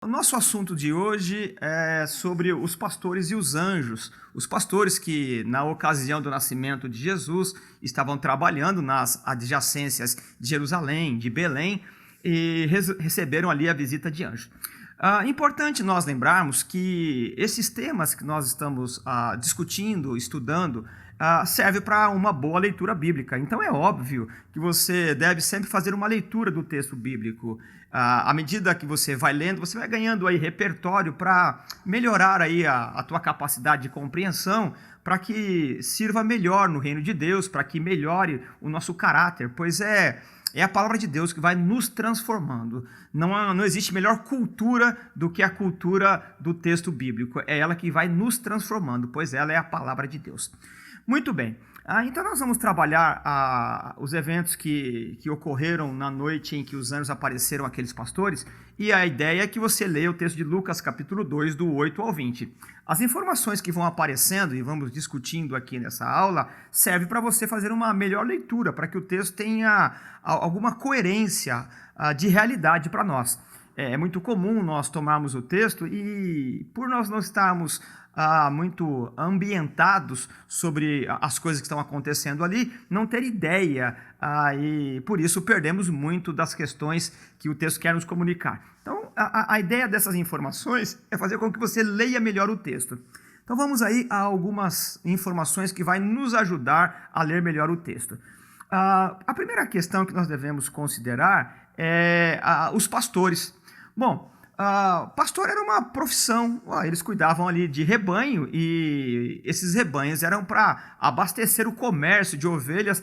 O nosso assunto de hoje é sobre os pastores e os anjos. Os pastores que, na ocasião do nascimento de Jesus, estavam trabalhando nas adjacências de Jerusalém, de Belém, e receberam ali a visita de anjos. Importante nós lembrarmos que esses temas que nós estamos discutindo, estudando, serve para uma boa leitura bíblica. Então é óbvio que você deve sempre fazer uma leitura do texto bíblico. À medida que você vai lendo, você vai ganhando aí repertório para melhorar aí a tua capacidade de compreensão, para que sirva melhor no reino de Deus, para que melhore o nosso caráter, pois é a palavra de Deus que vai nos transformando. Não existe melhor cultura do que a cultura do texto bíblico. É ela que vai nos transformando, pois ela é a palavra de Deus. Muito bem. Então nós vamos trabalhar os eventos que ocorreram na noite em que os anjos apareceram àqueles pastores, e a ideia é que você leia o texto de Lucas capítulo 2, do 8 ao 20. As informações que vão aparecendo e vamos discutindo aqui nessa aula servem para você fazer uma melhor leitura, para que o texto tenha alguma coerência de realidade para nós. É muito comum nós tomarmos o texto e, por nós não estarmos muito ambientados sobre as coisas que estão acontecendo ali, não ter ideia, e por isso perdemos muito das questões que o texto quer nos comunicar. Então, a ideia dessas informações é fazer com que você leia melhor o texto. Então, vamos aí a algumas informações que vai nos ajudar a ler melhor o texto. A primeira questão que nós devemos considerar é os pastores. Bom, pastor era uma profissão, eles cuidavam ali de rebanho e esses rebanhos eram para abastecer o comércio de ovelhas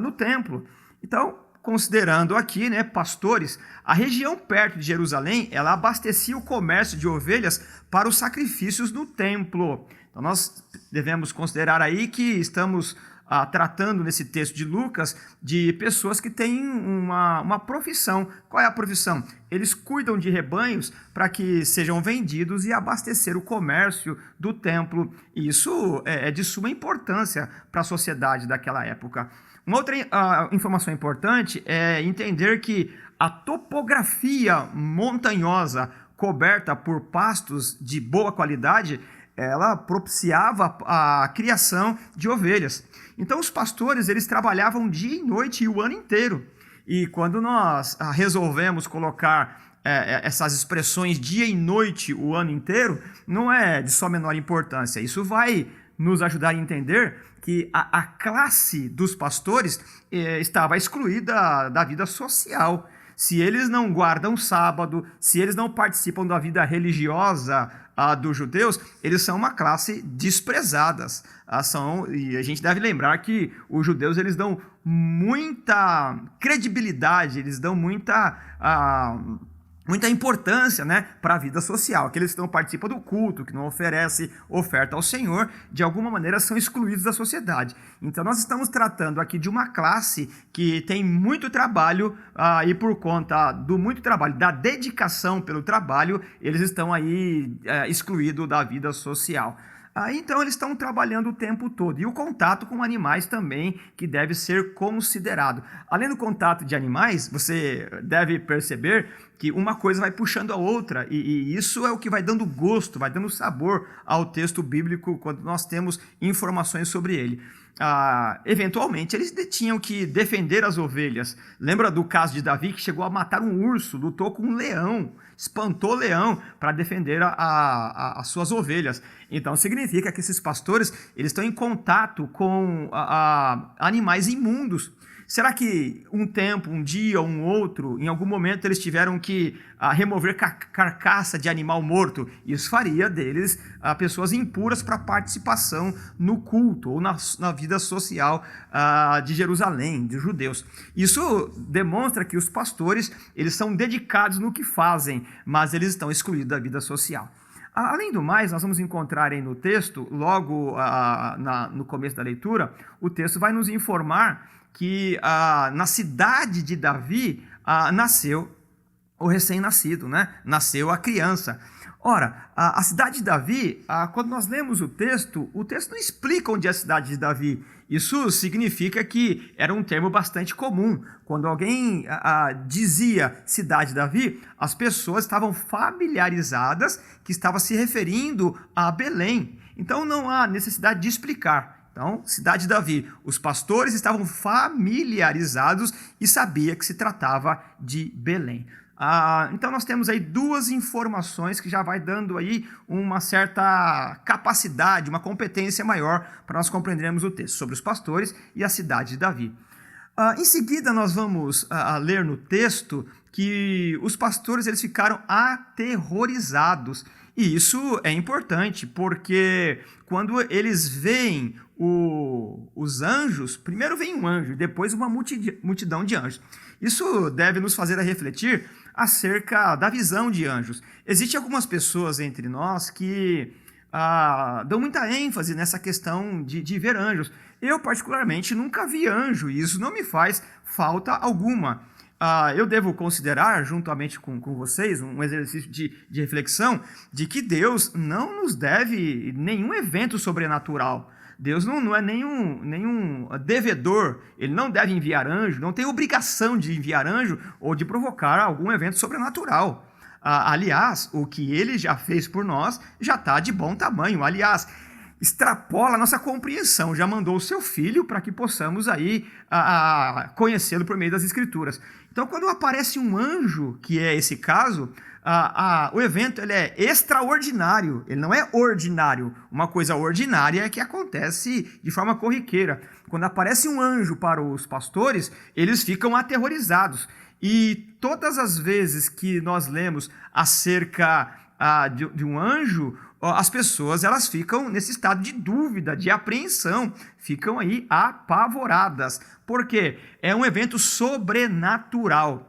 no templo. Então, considerando aqui, pastores, a região perto de Jerusalém, ela abastecia o comércio de ovelhas para os sacrifícios no templo. Então, nós devemos considerar aí que estamos tratando nesse texto de Lucas de pessoas que têm uma profissão. Qual é a profissão? Eles cuidam de rebanhos para que sejam vendidos e abastecer o comércio do templo. Isso é de suma importância para a sociedade daquela época. Uma outra informação importante é entender que a topografia montanhosa coberta por pastos de boa qualidade, ela propiciava a criação de ovelhas. Então os pastores, eles trabalhavam dia e noite e o ano inteiro. E quando nós resolvemos colocar essas expressões dia e noite o ano inteiro, não é de só menor importância. Isso vai nos ajudar a entender que a classe dos pastores estava excluída da vida social. Se eles não guardam sábado, se eles não participam da vida religiosa dos judeus, eles são uma classe desprezadas. E a gente deve lembrar que os judeus, eles dão muita credibilidade, eles dão muita importância para a vida social. Aqueles que não participam do culto, que não oferecem oferta ao Senhor, de alguma maneira são excluídos da sociedade. Então nós estamos tratando aqui de uma classe que tem muito trabalho, e por conta do muito trabalho, da dedicação pelo trabalho, eles estão aí excluídos da vida social. Então eles estão trabalhando o tempo todo. E o contato com animais também, que deve ser considerado. Além do contato de animais, você deve perceber que uma coisa vai puxando a outra. E isso é o que vai dando gosto, vai dando sabor ao texto bíblico quando nós temos informações sobre ele. Eventualmente eles tinham que defender as ovelhas. Lembra do caso de Davi, que chegou a matar um urso, lutou com um leão, espantou o leão para defender as suas ovelhas. Então significa que esses pastores, eles estão em contato com animais imundos. Será que um tempo, um dia, um outro, em algum momento eles tiveram que remover carcaça de animal morto? Isso faria deles pessoas impuras para participação no culto ou na vida social de Jerusalém, de judeus. Isso demonstra que os pastores, eles são dedicados no que fazem, mas eles estão excluídos da vida social. Além do mais, nós vamos encontrar aí no texto, logo no começo da leitura, o texto vai nos informar que na cidade de Davi nasceu o recém-nascido, né? Nasceu a criança. Ora, a cidade de Davi, quando nós lemos o texto não explica onde é a cidade de Davi. Isso significa que era um termo bastante comum. Quando alguém dizia cidade de Davi, as pessoas estavam familiarizadas que estava se referindo a Belém. Então não há necessidade de explicar. Então, cidade de Davi, os pastores estavam familiarizados e sabia que se tratava de Belém. Então nós temos aí duas informações que já vai dando aí uma certa capacidade, uma competência maior para nós compreendermos o texto sobre os pastores e a cidade de Davi. Em seguida nós vamos ler no texto que os pastores eles ficaram aterrorizados. E isso é importante porque quando eles veem os anjos, primeiro vem um anjo, depois uma multidão de anjos. Isso deve nos fazer refletir acerca da visão de anjos. Existem algumas pessoas entre nós que dão muita ênfase nessa questão de ver anjos. Eu, particularmente, nunca vi anjo e isso não me faz falta alguma. Eu devo considerar, juntamente com vocês, um exercício de reflexão, de que Deus não nos deve nenhum evento sobrenatural. Deus não é nenhum devedor, ele não deve enviar anjo, não tem obrigação de enviar anjo ou de provocar algum evento sobrenatural. Aliás, o que ele já fez por nós já está de bom tamanho. Aliás, extrapola a nossa compreensão, já mandou o seu filho para que possamos aí conhecê-lo por meio das Escrituras. Então, quando aparece um anjo, que é esse caso, o evento ele é extraordinário, ele não é ordinário. Uma coisa ordinária é que acontece de forma corriqueira. Quando aparece um anjo para os pastores, eles ficam aterrorizados. E todas as vezes que nós lemos acerca de um anjo, as pessoas elas ficam nesse estado de dúvida, de apreensão, ficam aí apavoradas, porque é um evento sobrenatural.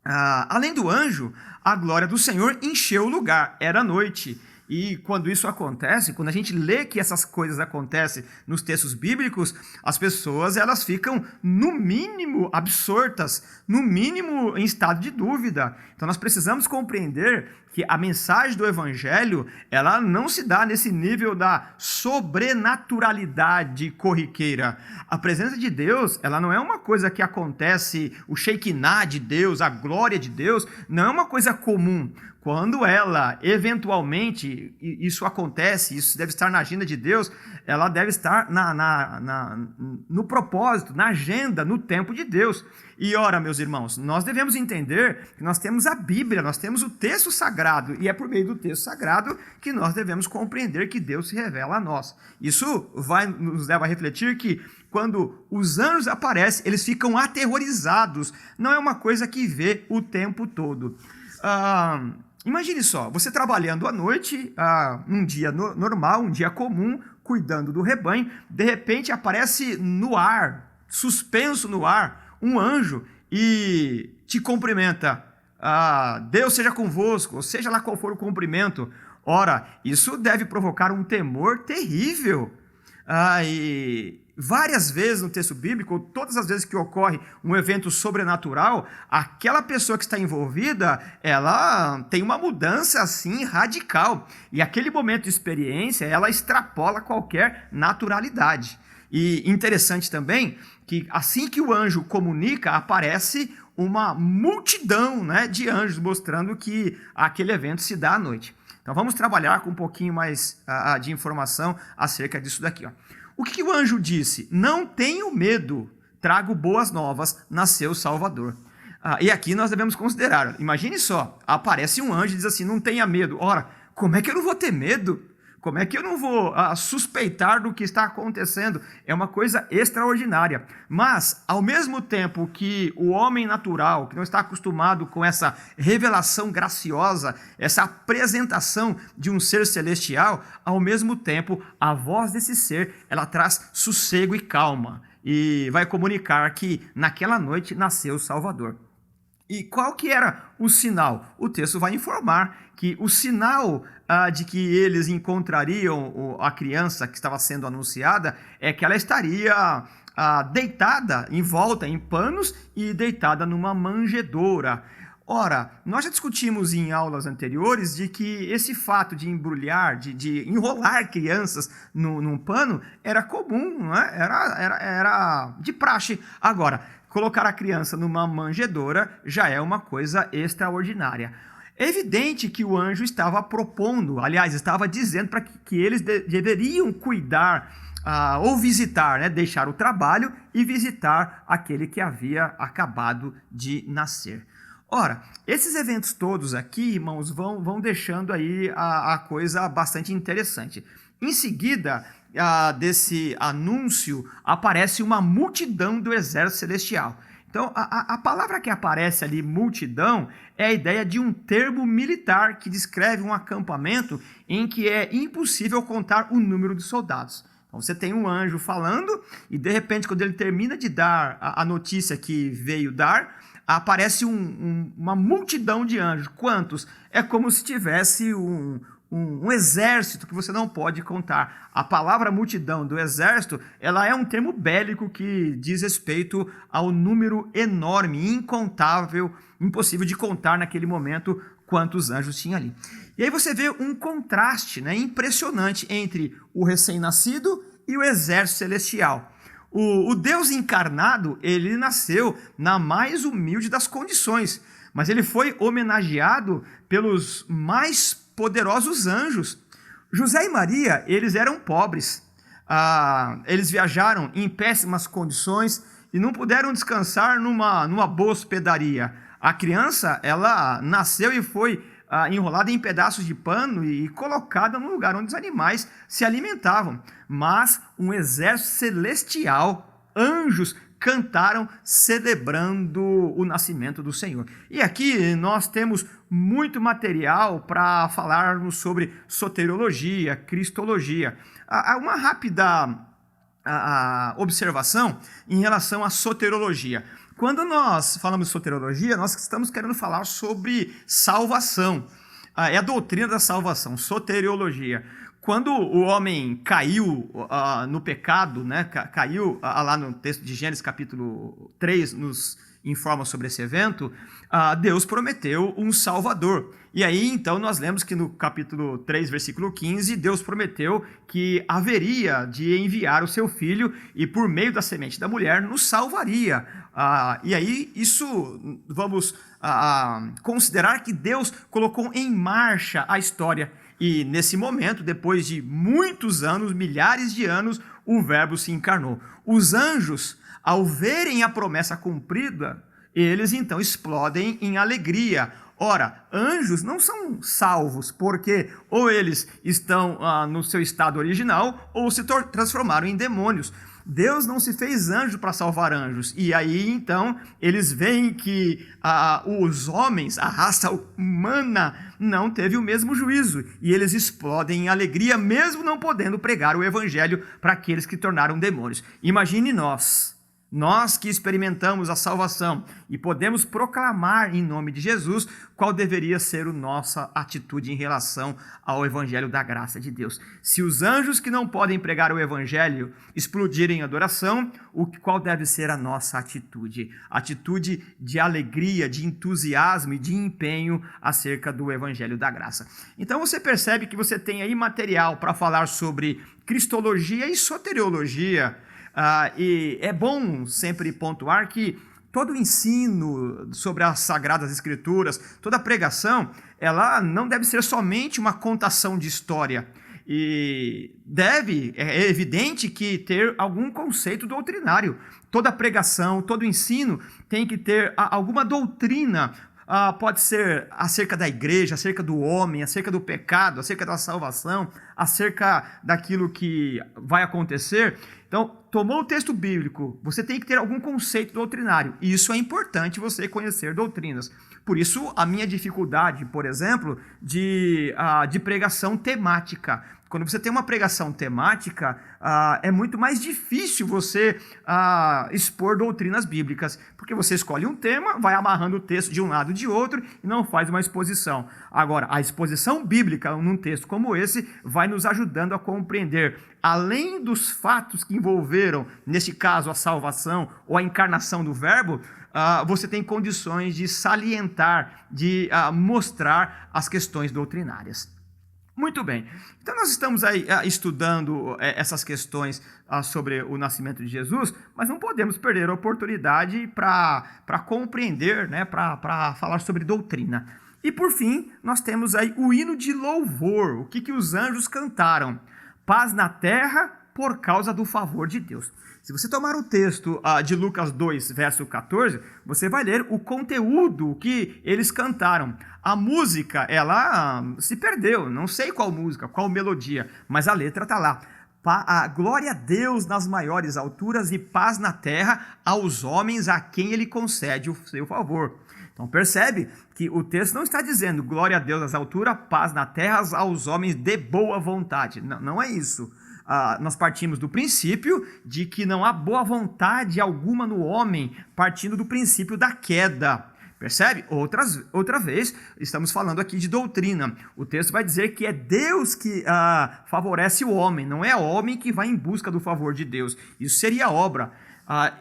Além do anjo, a glória do Senhor encheu o lugar, era noite. E quando isso acontece, quando a gente lê que essas coisas acontecem nos textos bíblicos, as pessoas elas ficam, no mínimo, absortas, no mínimo, em estado de dúvida. Então nós precisamos compreender que a mensagem do Evangelho, ela não se dá nesse nível da sobrenaturalidade corriqueira. A presença de Deus, ela não é uma coisa que acontece, o Shekinah de Deus, a glória de Deus, não é uma coisa comum. Quando ela, eventualmente, isso acontece, isso deve estar na agenda de Deus, ela deve estar no propósito, na agenda, no tempo de Deus. E ora, meus irmãos, nós devemos entender que nós temos a Bíblia, nós temos o texto sagrado, e é por meio do texto sagrado que nós devemos compreender que Deus se revela a nós. Isso nos leva a refletir que quando os anjos aparecem, eles ficam aterrorizados, não é uma coisa que vê o tempo todo. Imagine só, você trabalhando à noite, num dia normal, um dia comum, cuidando do rebanho, de repente aparece no ar, suspenso no ar, um anjo e te cumprimenta. Deus seja convosco, ou seja lá qual for o cumprimento. Ora, isso deve provocar um temor terrível. E várias vezes no texto bíblico, todas as vezes que ocorre um evento sobrenatural, aquela pessoa que está envolvida, ela tem uma mudança assim radical. E aquele momento de experiência, ela extrapola qualquer naturalidade. E interessante também que assim que o anjo comunica, aparece uma multidão, né, de anjos, mostrando que aquele evento se dá à noite. Então vamos trabalhar com um pouquinho mais de informação acerca disso daqui. O que o anjo disse? Não tenho medo, trago boas novas, nasceu o Salvador. E aqui nós devemos considerar, imagine só, aparece um anjo e diz assim, não tenha medo. Ora, como é que eu não vou ter medo? Como é que eu não vou suspeitar do que está acontecendo? É uma coisa extraordinária. Mas, ao mesmo tempo que o homem natural, que não está acostumado com essa revelação graciosa, essa apresentação de um ser celestial, ao mesmo tempo, a voz desse ser, ela traz sossego e calma. E vai comunicar que naquela noite nasceu o Salvador. E qual que era o sinal? O texto vai informar que o sinal de que eles encontrariam a criança que estava sendo anunciada é que ela estaria deitada, envolta em panos e deitada numa manjedoura. Ora, nós já discutimos em aulas anteriores de que esse fato de embrulhar, de enrolar crianças num pano, era comum, não é? Era de praxe. Agora, colocar a criança numa manjedoura já é uma coisa extraordinária. É evidente que o anjo estava propondo, aliás, estava dizendo para que eles deveriam cuidar ou visitar, né, deixar o trabalho e visitar aquele que havia acabado de nascer. Ora, esses eventos todos aqui, irmãos, vão deixando aí a coisa bastante interessante. Em seguida desse anúncio, aparece uma multidão do exército celestial. Então, a palavra que aparece ali, multidão, é a ideia de um termo militar que descreve um acampamento em que é impossível contar o número de soldados. Então, você tem um anjo falando e, de repente, quando ele termina de dar a notícia que veio dar, aparece uma multidão de anjos. Quantos? É como se tivesse um exército que você não pode contar. A palavra multidão do exército, ela é um termo bélico que diz respeito ao número enorme, incontável, impossível de contar naquele momento quantos anjos tinha ali. E aí você vê um contraste, né, impressionante entre o recém-nascido e o exército celestial. O Deus encarnado, ele nasceu na mais humilde das condições, mas ele foi homenageado pelos mais poderosos anjos. José e Maria, eles eram pobres, eles viajaram em péssimas condições e não puderam descansar numa boa hospedaria. A criança, ela nasceu e foi enrolada em pedaços de pano e colocada no lugar onde os animais se alimentavam. Mas um exército celestial, anjos, cantaram celebrando o nascimento do Senhor. E aqui nós temos muito material para falarmos sobre soteriologia, cristologia. Uma rápida observação em relação à soteriologia. Quando nós falamos de soteriologia, nós estamos querendo falar sobre salvação. É a doutrina da salvação, soteriologia. Quando o homem caiu no pecado, né, caiu lá no texto de Gênesis capítulo 3, nos informa sobre esse evento, Deus prometeu um Salvador. E aí, então, nós lemos que no capítulo 3, versículo 15, Deus prometeu que haveria de enviar o seu filho e por meio da semente da mulher nos salvaria. E aí, isso vamos considerar que Deus colocou em marcha a história. E nesse momento, depois de muitos anos, milhares de anos, o Verbo se encarnou. Os anjos, ao verem a promessa cumprida, eles então explodem em alegria. Ora, anjos não são salvos, porque ou eles estão no seu estado original, ou se transformaram em demônios. Deus não se fez anjo para salvar anjos. E aí, então, eles veem que os homens, a raça humana, não teve o mesmo juízo. E eles explodem em alegria, mesmo não podendo pregar o evangelho para aqueles que tornaram demônios. Imagine nós que experimentamos a salvação e podemos proclamar em nome de Jesus qual deveria ser a nossa atitude em relação ao evangelho da graça de Deus. Se os anjos que não podem pregar o evangelho explodirem em adoração, qual deve ser a nossa atitude? Atitude de alegria, de entusiasmo e de empenho acerca do evangelho da graça. Então você percebe que você tem aí material para falar sobre cristologia e soteriologia. E é bom sempre pontuar que todo o ensino sobre as Sagradas Escrituras, toda a pregação, ela não deve ser somente uma contação de história. E é evidente que ter algum conceito doutrinário. Toda pregação, todo ensino tem que ter alguma doutrina. Pode ser acerca da igreja, acerca do homem, acerca do pecado, acerca da salvação, acerca daquilo que vai acontecer. Então, tomou o texto bíblico, você tem que ter algum conceito doutrinário. E isso é importante, você conhecer doutrinas. Por isso, a minha dificuldade, por exemplo, de pregação temática. Quando você tem uma pregação temática, é muito mais difícil você expor doutrinas bíblicas, porque você escolhe um tema, vai amarrando o texto de um lado e de outro e não faz uma exposição. Agora, a exposição bíblica num texto como esse vai nos ajudando a compreender, além dos fatos que envolveram, neste caso, a salvação ou a encarnação do Verbo, você tem condições de salientar, de mostrar as questões doutrinárias. Muito bem, então nós estamos aí estudando essas questões sobre o nascimento de Jesus, mas não podemos perder a oportunidade para compreender, né, para falar sobre doutrina. E por fim, nós temos aí o hino de louvor, o que os anjos cantaram: paz na terra por causa do favor de Deus. Se você tomar o texto de Lucas 2, verso 14, você vai ler o conteúdo que eles cantaram. A música, ela se perdeu, não sei qual música, qual melodia, mas a letra está lá. Glória a Deus nas maiores alturas e paz na terra aos homens a quem ele concede o seu favor. Então percebe que o texto não está dizendo glória a Deus nas alturas, paz na terra aos homens de boa vontade. Não, não é isso. Nós partimos do princípio de que não há boa vontade alguma no homem, partindo do princípio da queda. Percebe? Outra vez, estamos falando aqui de doutrina. O texto vai dizer que é Deus que favorece o homem, não é o homem que vai em busca do favor de Deus. Isso seria obra.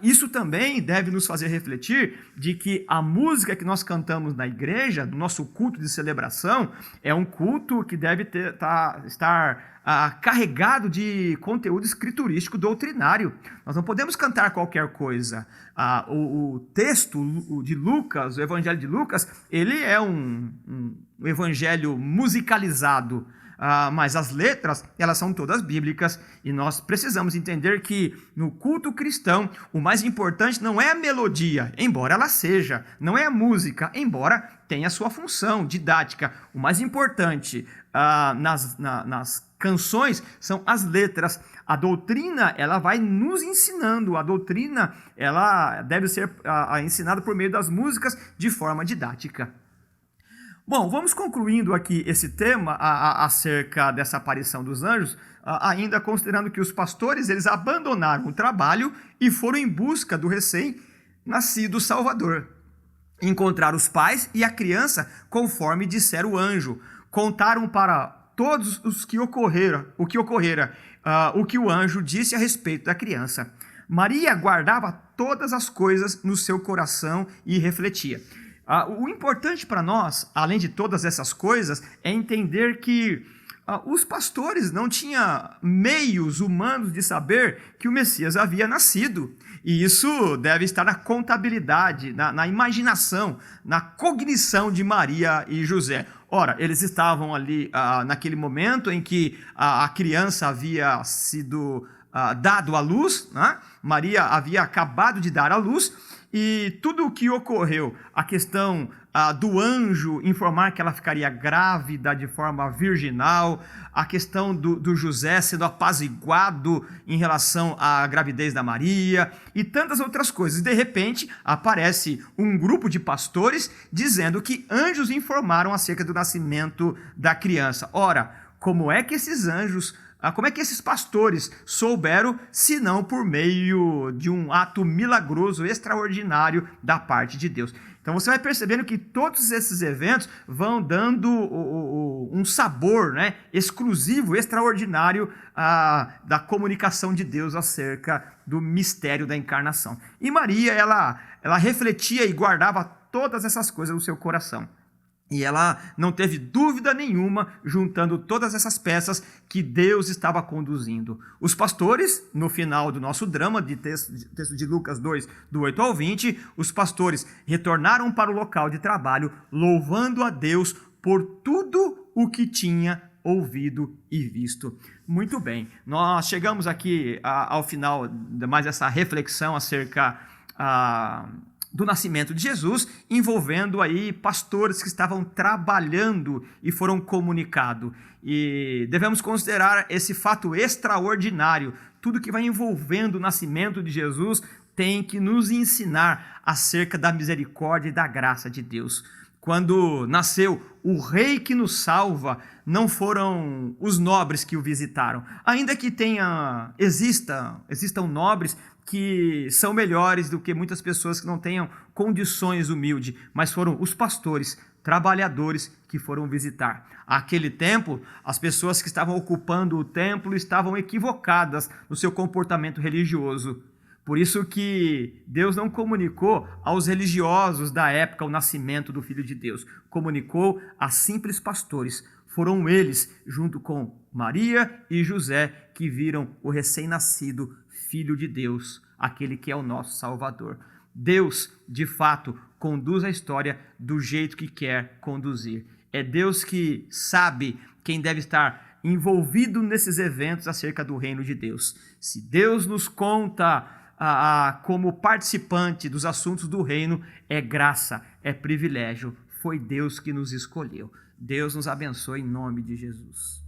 Isso também deve nos fazer refletir de que a música que nós cantamos na igreja, no nosso culto de celebração, é um culto que deve estar carregado de conteúdo escriturístico doutrinário. Nós não podemos cantar qualquer coisa. O texto de Lucas, o evangelho de Lucas, ele é um evangelho musicalizado. Mas as letras, elas são todas bíblicas e nós precisamos entender que no culto cristão, o mais importante não é a melodia, embora ela seja, não é a música, embora tenha a sua função didática. O mais importante nas canções são as letras. A doutrina, ela vai nos ensinando, a doutrina, ela deve ser ensinada por meio das músicas de forma didática. Bom, vamos concluindo aqui esse tema acerca dessa aparição dos anjos, ainda considerando que os pastores eles abandonaram o trabalho e foram em busca do recém-nascido Salvador. Encontraram os pais e a criança conforme dissera o anjo. Contaram para todos o que ocorrera, o que o anjo disse a respeito da criança. Maria guardava todas as coisas no seu coração e refletia. O importante para nós, além de todas essas coisas, é entender que os pastores não tinham meios humanos de saber que o Messias havia nascido. E isso deve estar na contabilidade, na imaginação, na cognição de Maria e José. Ora, eles estavam ali naquele momento em que a criança havia sido dado à luz, né? Maria havia acabado de dar à luz. E tudo o que ocorreu, a questão do anjo informar que ela ficaria grávida de forma virginal, a questão do José sendo apaziguado em relação à gravidez da Maria e tantas outras coisas. De repente, aparece um grupo de pastores dizendo que anjos informaram acerca do nascimento da criança. Ora, como é que esses anjos... Como é que esses pastores souberam, se não por meio de um ato milagroso, extraordinário da parte de Deus? Então você vai percebendo que todos esses eventos vão dando um sabor, né, exclusivo, extraordinário da comunicação de Deus acerca do mistério da encarnação. E Maria, ela refletia e guardava todas essas coisas no seu coração. E ela não teve dúvida nenhuma, juntando todas essas peças que Deus estava conduzindo. Os pastores, no final do nosso drama, de texto de Lucas 2, do 8 ao 20, os pastores retornaram para o local de trabalho, louvando a Deus por tudo o que tinha ouvido e visto. Muito bem, nós chegamos aqui ao final de mais essa reflexão acerca do nascimento de Jesus, envolvendo aí pastores que estavam trabalhando e foram comunicados. E devemos considerar esse fato extraordinário. Tudo que vai envolvendo o nascimento de Jesus tem que nos ensinar acerca da misericórdia e da graça de Deus. Quando nasceu o rei que nos salva, não foram os nobres que o visitaram. Ainda que existam nobres que são melhores do que muitas pessoas que não tenham condições humildes, mas foram os pastores, trabalhadores que foram visitar. Àquele tempo, as pessoas que estavam ocupando o templo estavam equivocadas no seu comportamento religioso. Por isso que Deus não comunicou aos religiosos da época o nascimento do Filho de Deus. Comunicou a simples pastores. Foram eles, junto com Maria e José, que viram o recém-nascido Filho de Deus, aquele que é o nosso Salvador. Deus, de fato, conduz a história do jeito que quer conduzir. É Deus que sabe quem deve estar envolvido nesses eventos acerca do reino de Deus. Se Deus nos conta como participante dos assuntos do reino, é graça, é privilégio. Foi Deus que nos escolheu. Deus nos abençoe em nome de Jesus.